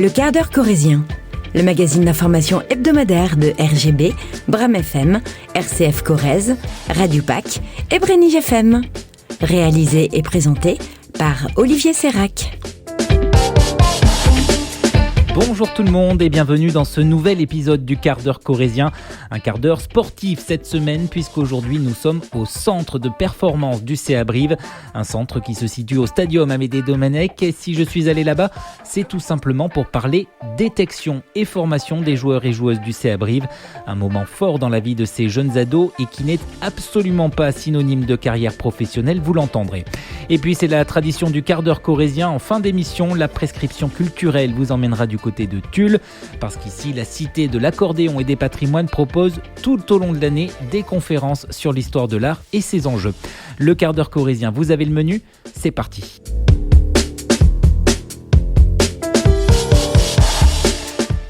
Le quart d'heure corrézien, le magazine d'information hebdomadaire de RGB, Bram FM, RCF Corrèze, Radio PAC et Brenige FM. Réalisé et présenté par Olivier Sérac. Bonjour tout le monde et bienvenue dans ce nouvel épisode du quart d'heure corrézien. Un quart d'heure sportif cette semaine puisqu'aujourd'hui nous sommes au centre de performance du CA Brive. Un centre qui se situe au Stadium Amédée Domenech. Et si je suis allé là-bas, c'est tout simplement pour parler détection et formation des joueurs et joueuses du CA Brive. Un moment fort dans la vie de ces jeunes ados et qui n'est absolument pas synonyme de carrière professionnelle, vous l'entendrez. Et puis c'est la tradition du quart d'heure corrézien. En fin d'émission, la prescription culturelle vous emmènera du côté de Tulle, parce qu'ici la cité de l'accordéon et des patrimoines propose tout au long de l'année des conférences sur l'histoire de l'art et ses enjeux. Le quart d'heure corrézien, vous avez le menu, c'est parti.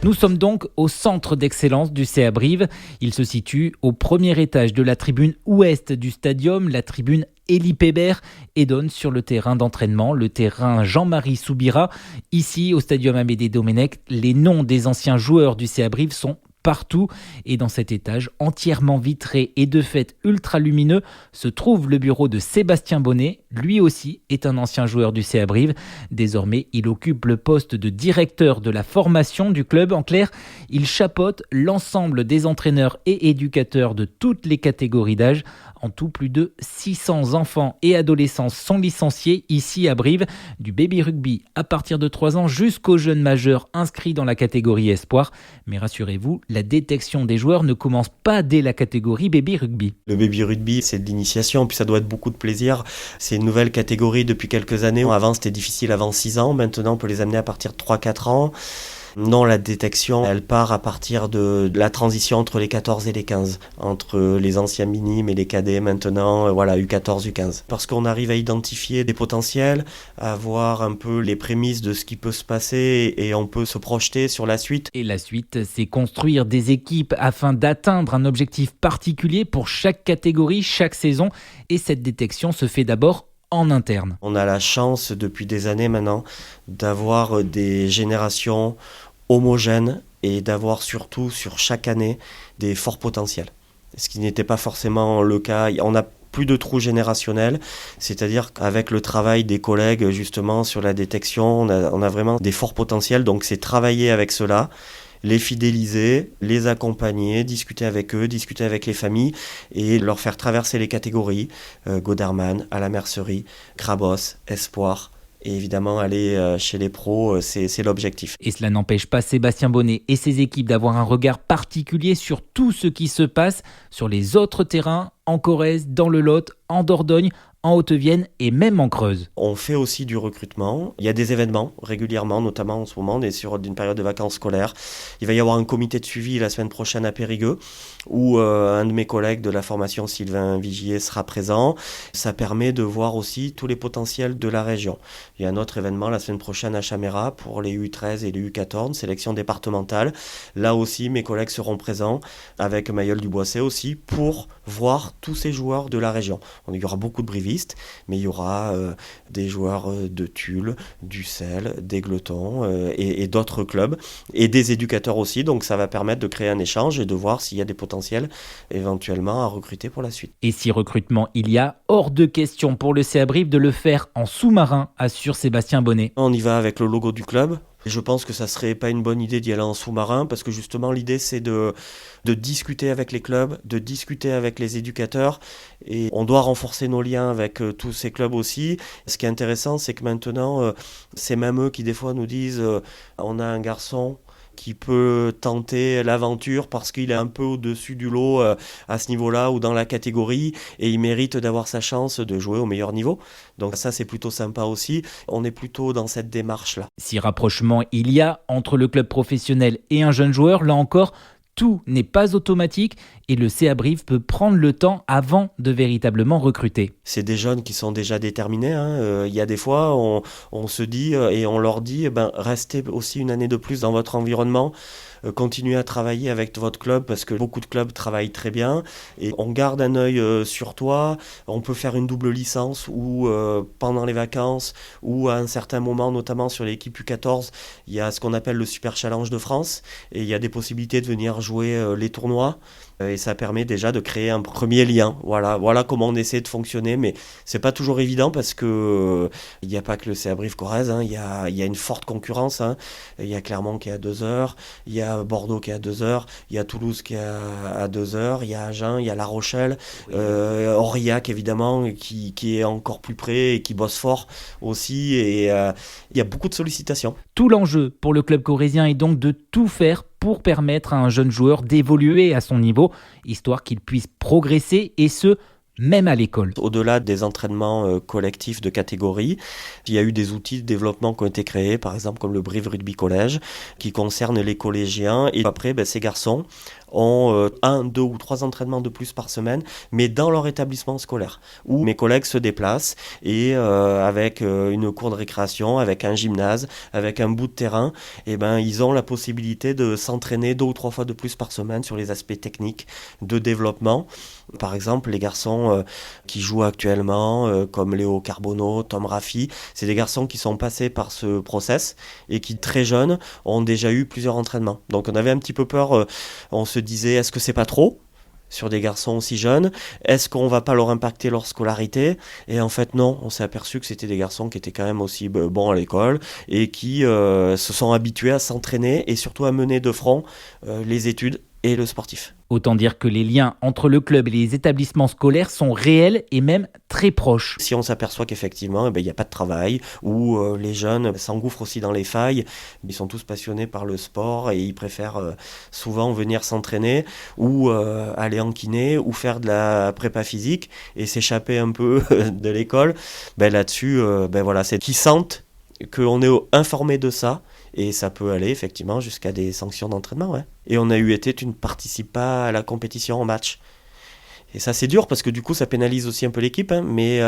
Nous sommes donc au centre d'excellence du CA Brive. Il se situe au premier étage de la tribune ouest du stadium, la tribune Élie Pébert, et donne sur le terrain d'entraînement, le terrain Jean-Marie Soubira. Ici, au Stadium Amédée Domenech, les noms des anciens joueurs du CA Brive sont partout. Et dans cet étage entièrement vitré et de fait ultra lumineux se trouve le bureau de Sébastien Bonnet. Lui aussi est un ancien joueur du CA Brive. Désormais, il occupe le poste de directeur de la formation du club. En clair, il chapeaute l'ensemble des entraîneurs et éducateurs de toutes les catégories d'âge. En tout, plus de 600 enfants et adolescents sont licenciés ici à Brive, du baby rugby à partir de 3 ans jusqu'aux jeunes majeurs inscrits dans la catégorie espoir. Mais rassurez-vous, la détection des joueurs ne commence pas dès la catégorie baby rugby. Le baby rugby, c'est de l'initiation, puis ça doit être beaucoup de plaisir. C'est une nouvelle catégorie depuis quelques années. Avant, c'était difficile avant 6 ans. Maintenant, on peut les amener à partir de 3-4 ans. Non, la détection, elle part à partir de la transition entre les 14 et les 15, entre les anciens minimes et les cadets maintenant, U14, U15. Parce qu'on arrive à identifier des potentiels, à voir un peu les prémices de ce qui peut se passer et on peut se projeter sur la suite. Et la suite, c'est construire des équipes afin d'atteindre un objectif particulier pour chaque catégorie, chaque saison. Et cette détection se fait d'abord en interne. On a la chance depuis des années maintenant d'avoir des générations homogènes et d'avoir surtout sur chaque année des forts potentiels. Ce qui n'était pas forcément le cas. On n'a plus de trous générationnels, c'est-à-dire qu'avec le travail des collègues justement sur la détection, on a vraiment des forts potentiels. Donc c'est travailler avec ceux-là, les fidéliser, les accompagner, discuter avec eux, discuter avec les familles et leur faire traverser les catégories, Goderman, à la Mercerie, Crabos, Espoir. Et évidemment, aller chez les pros, c'est l'objectif. Et cela n'empêche pas Sébastien Bonnet et ses équipes d'avoir un regard particulier sur tout ce qui se passe sur les autres terrains, en Corrèze, dans le Lot, en Dordogne, en Haute-Vienne et même en Creuse. On fait aussi du recrutement. Il y a des événements régulièrement, notamment en ce moment, on est sur une période de vacances scolaires. Il va y avoir un comité de suivi la semaine prochaine à Périgueux où un de mes collègues de la formation, Sylvain Vigier, sera présent. Ça permet de voir aussi tous les potentiels de la région. Il y a un autre événement la semaine prochaine à Chaméra pour les U13 et les U14, sélection départementale. Là aussi, mes collègues seront présents avec Maïeul Duboisset aussi pour voir tous ces joueurs de la région. Il y aura beaucoup de brivistes, mais il y aura des joueurs de Tulle, d'Ussel, d'Égletons et d'autres clubs et des éducateurs aussi. Donc ça va permettre de créer un échange et de voir s'il y a des potentiels éventuellement à recruter pour la suite. Et si recrutement il y a, hors de question pour le CA Brive de le faire en sous-marin, assure Sébastien Bonnet. On y va avec le logo du club. Je pense que ça serait pas une bonne idée d'y aller en sous-marin parce que justement l'idée c'est de discuter avec les clubs, de discuter avec les éducateurs et on doit renforcer nos liens avec tous ces clubs aussi. Ce qui est intéressant c'est que maintenant c'est même eux qui des fois nous disent on a un garçon qui peut tenter l'aventure parce qu'il est un peu au-dessus du lot à ce niveau-là ou dans la catégorie et il mérite d'avoir sa chance de jouer au meilleur niveau. Donc ça, c'est plutôt sympa aussi. On est plutôt dans cette démarche-là. Si rapprochement il y a entre le club professionnel et un jeune joueur, là encore, tout n'est pas automatique et le CA Brive peut prendre le temps avant de véritablement recruter. C'est des jeunes qui sont déjà déterminés. Il y a des fois, on se dit et on leur dit, restez aussi une année de plus dans votre environnement. Continuez à travailler avec votre club parce que beaucoup de clubs travaillent très bien et on garde un œil sur toi. On peut faire une double licence ou pendant les vacances ou à un certain moment, notamment sur l'équipe U14, il y a ce qu'on appelle le Super Challenge de France et il y a des possibilités de venir jouer les tournois. Et ça permet déjà de créer un premier lien. Voilà comment on essaie de fonctionner, mais c'est pas toujours évident parce que il n'y a pas que le CA Brive-Corrèze, il y a une forte concurrence. Il y a Clermont qui est à 2 heures, il y a Bordeaux qui est à 2 heures, il y a Toulouse qui est à 2 heures, il y a Agen, il y a La Rochelle, Aurillac évidemment qui est encore plus près et qui bosse fort aussi. Et il y a beaucoup de sollicitations. Tout l'enjeu pour le club corrézien est donc de tout faire pour permettre à un jeune joueur d'évoluer à son niveau, histoire qu'il puisse progresser et ce, même à l'école. Au-delà des entraînements collectifs de catégorie, il y a eu des outils de développement qui ont été créés, par exemple comme le Brive Rugby Collège, qui concerne les collégiens. Et après, ces garçons ont 1, 2 ou 3 entraînements de plus par semaine, mais dans leur établissement scolaire, où mes collègues se déplacent et avec une cour de récréation, avec un gymnase, avec un bout de terrain, ils ont la possibilité de s'entraîner 2 ou 3 fois de plus par semaine sur les aspects techniques de développement. Par exemple, les garçons qui jouent actuellement, comme Léo Carbonneau, Tom Raffi, c'est des garçons qui sont passés par ce process et qui, très jeunes, ont déjà eu plusieurs entraînements. Donc on avait un petit peu peur, on se disait, est-ce que c'est pas trop sur des garçons aussi jeunes? Est-ce qu'on va pas leur impacter leur scolarité? Et en fait non, on s'est aperçu que c'était des garçons qui étaient quand même aussi bons à l'école et qui se sont habitués à s'entraîner et surtout à mener de front les études et le sportif. Autant dire que les liens entre le club et les établissements scolaires sont réels et même très proches. Si on s'aperçoit qu'effectivement, il n'y a pas de travail, ou les jeunes s'engouffrent aussi dans les failles, ils sont tous passionnés par le sport et ils préfèrent souvent venir s'entraîner ou aller en kiné ou faire de la prépa physique et s'échapper un peu de l'école. Là-dessus, c'est qu'ils sentent qu'on est informé de ça. Et ça peut aller effectivement jusqu'à des sanctions d'entraînement. Ouais. Et on a été, tu ne participes pas à la compétition en match. Et ça c'est dur parce que du coup ça pénalise aussi un peu l'équipe, mais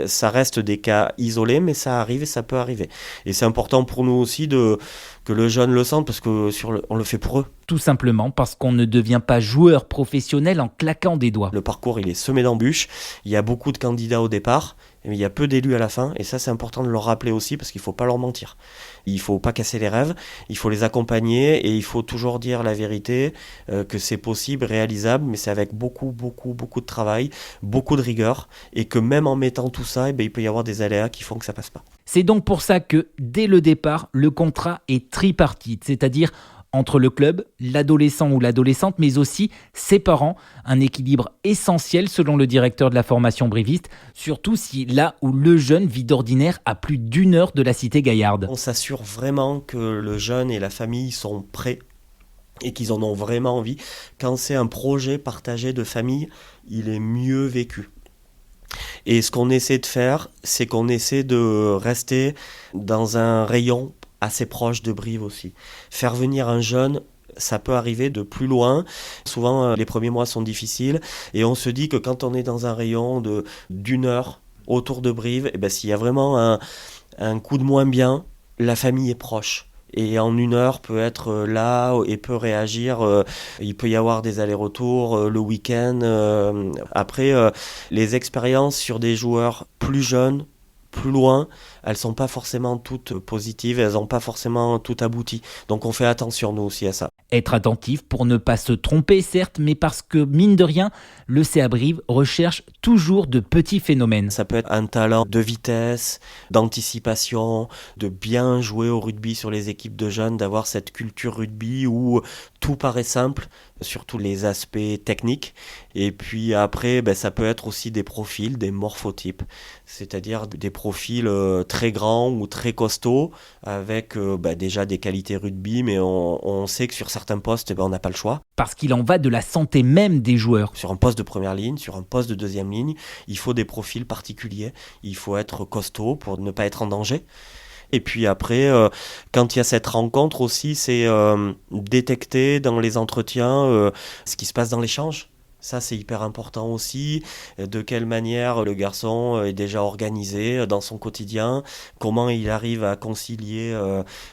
ça reste des cas isolés, mais ça arrive et ça peut arriver. Et c'est important pour nous aussi que le jeune le sente parce que on le fait pour eux. Tout simplement parce qu'on ne devient pas joueur professionnel en claquant des doigts. Le parcours il est semé d'embûches, il y a beaucoup de candidats au départ, mais il y a peu d'élus à la fin, et ça c'est important de leur rappeler aussi parce qu'il ne faut pas leur mentir. Il ne faut pas casser les rêves, il faut les accompagner et il faut toujours dire la vérité, que c'est possible, réalisable, mais c'est avec beaucoup de travail, beaucoup de rigueur, et que même en mettant tout ça, il peut y avoir des aléas qui font que ça passe pas. C'est donc pour ça que, dès le départ, le contrat est tripartite, c'est-à-dire entre le club, l'adolescent ou l'adolescente, mais aussi ses parents. Un équilibre essentiel selon le directeur de la formation briviste, surtout si là où le jeune vit d'ordinaire à plus d'1 heure de la cité Gaillarde. On s'assure vraiment que le jeune et la famille sont prêts et qu'ils en ont vraiment envie. Quand c'est un projet partagé de famille, il est mieux vécu. Et ce qu'on essaie de faire, c'est qu'on essaie de rester dans un rayon assez proche de Brive aussi. Faire venir un jeune, ça peut arriver de plus loin. Souvent, les premiers mois sont difficiles. Et on se dit que quand on est dans un rayon d'1 heure autour de Brive, s'il y a vraiment un coup de moins bien, la famille est proche. Et en 1 heure peut être là et peut réagir. Il peut y avoir des allers-retours le week-end. Après, les expériences sur des joueurs plus jeunes, plus loin, elles sont pas forcément toutes positives, elles n'ont pas forcément toutes abouti. Donc on fait attention nous aussi à ça. Être attentif pour ne pas se tromper, certes, mais parce que, mine de rien, le CA Brive recherche toujours de petits phénomènes. Ça peut être un talent de vitesse, d'anticipation, de bien jouer au rugby sur les équipes de jeunes, d'avoir cette culture rugby où tout paraît simple, surtout les aspects techniques. Et puis après, ça peut être aussi des profils, des morphotypes, c'est-à-dire des profils très grands ou très costauds, avec déjà des qualités rugby, mais on sait que sur certains postes, on n'a pas le choix. Parce qu'il en va de la santé même des joueurs. Sur un poste de première ligne, sur un poste de deuxième ligne, il faut des profils particuliers, il faut être costaud pour ne pas être en danger. Et puis après, quand il y a cette rencontre aussi, c'est détecter dans les entretiens ce qui se passe dans l'échange. Ça, c'est hyper important aussi. De quelle manière le garçon est déjà organisé dans son quotidien, comment il arrive à concilier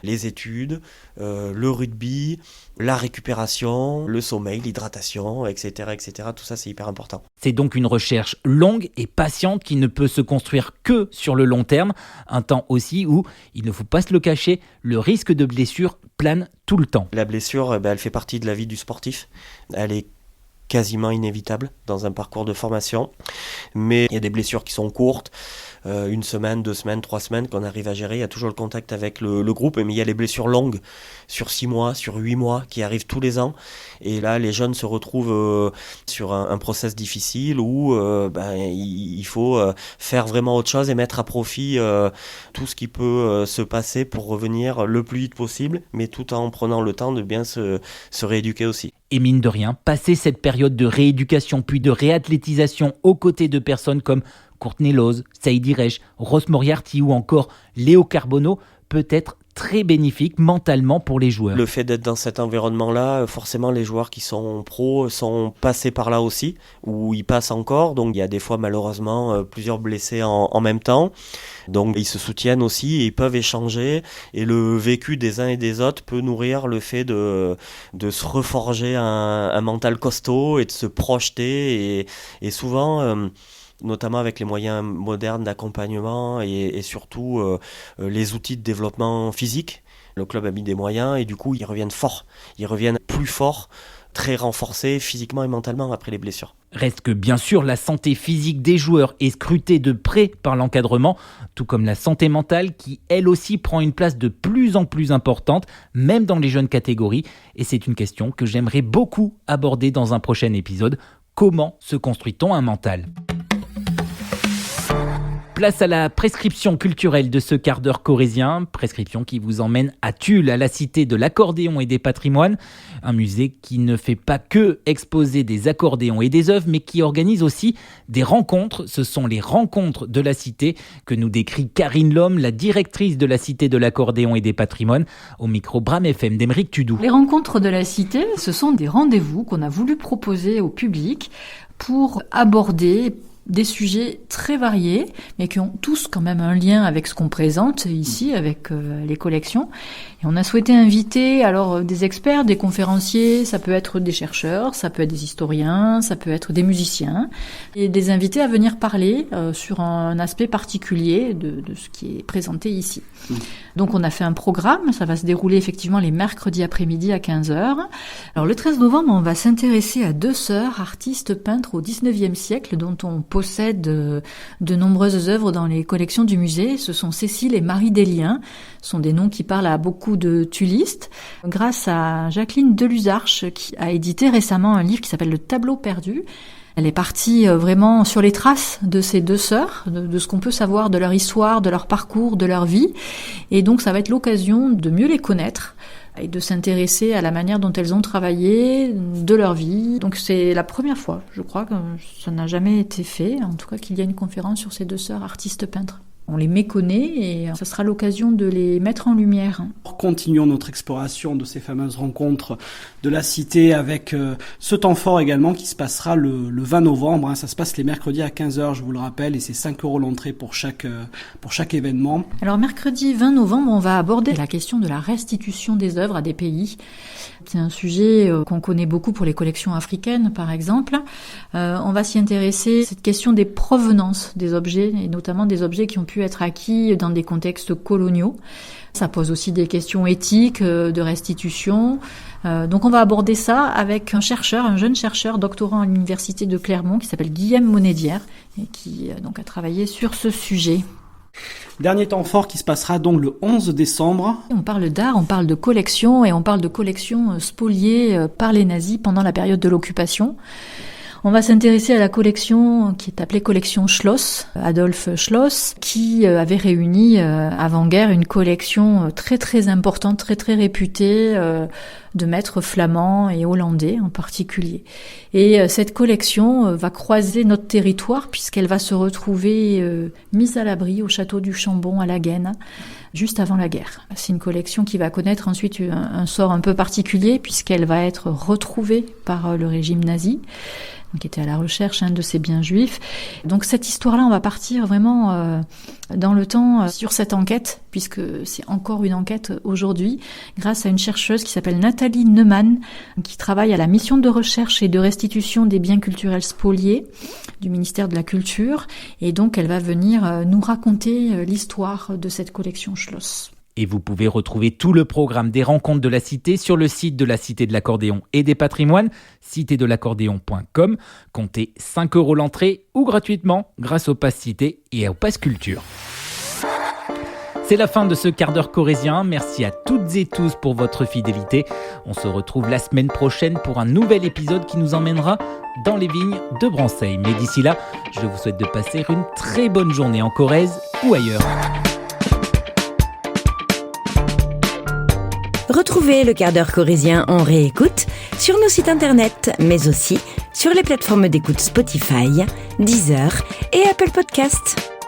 les études, le rugby, la récupération, le sommeil, l'hydratation, etc., etc. Tout ça, c'est hyper important. C'est donc une recherche longue et patiente qui ne peut se construire que sur le long terme, un temps aussi où, il ne faut pas se le cacher, le risque de blessure plane tout le temps. La blessure, elle fait partie de la vie du sportif. Elle est quasiment inévitable dans un parcours de formation, mais il y a des blessures qui sont courtes, 1 semaine, 2 semaines, 3 semaines qu'on arrive à gérer. Il y a toujours le contact avec le groupe, mais il y a les blessures longues sur 6 mois, sur 8 mois qui arrivent tous les ans, et là les jeunes se retrouvent sur un process difficile où il faut faire vraiment autre chose et mettre à profit tout ce qui peut se passer pour revenir le plus vite possible, mais tout en prenant le temps de bien se rééduquer aussi. Et mine de rien, passer cette période de rééducation puis de réathlétisation aux côtés de personnes comme Courtney Lawes, Saïd Reich, Ross Moriarty ou encore Léo Carbonneau peut être très bénéfique mentalement pour les joueurs. Le fait d'être dans cet environnement-là, forcément les joueurs qui sont pros sont passés par là aussi, ou ils passent encore, donc il y a des fois malheureusement plusieurs blessés en même temps, donc ils se soutiennent aussi et ils peuvent échanger, et le vécu des uns et des autres peut nourrir le fait de se reforger un mental costaud et de se projeter, et souvent... notamment avec les moyens modernes d'accompagnement et surtout les outils de développement physique. Le club a mis des moyens et du coup ils reviennent forts, ils reviennent plus forts, très renforcés physiquement et mentalement après les blessures. Reste que bien sûr la santé physique des joueurs est scrutée de près par l'encadrement, tout comme la santé mentale qui elle aussi prend une place de plus en plus importante, même dans les jeunes catégories, et c'est une question que j'aimerais beaucoup aborder dans un prochain épisode. Comment se construit-on un mental ? Place à la prescription culturelle de ce quart d'heure corrézien, prescription qui vous emmène à Tulle, à la cité de l'accordéon et des patrimoines, un musée qui ne fait pas que exposer des accordéons et des œuvres, mais qui organise aussi des rencontres. Ce sont les rencontres de la cité que nous décrit Karine Lhomme, la directrice de la cité de l'accordéon et des patrimoines, au micro Bram FM d'Émeric Tudou. Les rencontres de la cité, ce sont des rendez-vous qu'on a voulu proposer au public pour aborder des sujets très variés, mais qui ont tous quand même un lien avec ce qu'on présente ici, avec les collections. Et on a souhaité inviter alors des experts, des conférenciers, ça peut être des chercheurs, ça peut être des historiens, ça peut être des musiciens, et des invités à venir parler sur un aspect particulier de ce qui est présenté ici. Donc on a fait un programme, ça va se dérouler effectivement les mercredis après-midi à 15h. Alors le 13 novembre, on va s'intéresser à 2 sœurs, artistes peintres au 19e siècle, dont on possède de nombreuses œuvres dans les collections du musée. Ce sont Cécile et Marie Délien. Ce sont des noms qui parlent à beaucoup de tullistes. Grâce à Jacqueline Deluzarche, qui a édité récemment un livre qui s'appelle Le Tableau perdu. Elle est partie vraiment sur les traces de ces 2 sœurs, de ce qu'on peut savoir de leur histoire, de leur parcours, de leur vie. Et donc ça va être l'occasion de mieux les connaître et de s'intéresser à la manière dont elles ont travaillé, de leur vie. Donc c'est la première fois, je crois, que ça n'a jamais été fait, en tout cas qu'il y a une conférence sur ces 2 sœurs artistes peintres. On les méconnaît et ce sera l'occasion de les mettre en lumière. Continuons notre exploration de ces fameuses rencontres de la cité avec ce temps fort également qui se passera le 20 novembre. Ça se passe les mercredis à 15h, je vous le rappelle, et c'est 5 € l'entrée pour chaque événement. Alors mercredi 20 novembre, on va aborder la question de la restitution des œuvres à des pays. C'est un sujet qu'on connaît beaucoup pour les collections africaines, par exemple. On va s'y intéresser, cette question des provenances des objets, et notamment des objets qui ont pu être acquis dans des contextes coloniaux. Ça pose aussi des questions éthiques, de restitution. Donc on va aborder ça avec un jeune chercheur, doctorant à l'université de Clermont, qui s'appelle Guillaume Monédière, et qui donc a travaillé sur ce sujet. Dernier temps fort qui se passera donc le 11 décembre. On parle d'art, on parle de collection, et on parle de collections spoliées par les nazis pendant la période de l'occupation. On va s'intéresser à la collection qui est appelée collection Schloss, Adolf Schloss, qui avait réuni avant-guerre une collection très très importante, très très réputée, de maîtres flamands et hollandais en particulier. Et cette collection va croiser notre territoire puisqu'elle va se retrouver mise à l'abri au château du Chambon à La Gaine, juste avant la guerre. C'est une collection qui va connaître ensuite un sort un peu particulier puisqu'elle va être retrouvée par le régime nazi, qui était à la recherche de ces biens juifs. Donc cette histoire-là, on va partir vraiment dans le temps sur cette enquête, puisque c'est encore une enquête aujourd'hui, grâce à une chercheuse qui s'appelle Nathalie Neumann, qui travaille à la mission de recherche et de restitution des biens culturels spoliés du ministère de la Culture. Et donc elle va venir nous raconter l'histoire de cette collection Schloss. Et vous pouvez retrouver tout le programme des rencontres de la Cité sur le site de la Cité de l'Accordéon et des Patrimoines, citédelacordéon.com. Comptez 5 € l'entrée ou gratuitement grâce au Pass Cité et au Pass Culture. C'est la fin de ce quart d'heure corrézien. Merci à toutes et tous pour votre fidélité. On se retrouve la semaine prochaine pour un nouvel épisode qui nous emmènera dans les vignes de Branceil. Mais d'ici là, je vous souhaite de passer une très bonne journée en Corrèze ou ailleurs. Retrouvez le quart d'heure corrézien en réécoute sur nos sites internet, mais aussi sur les plateformes d'écoute Spotify, Deezer et Apple Podcasts.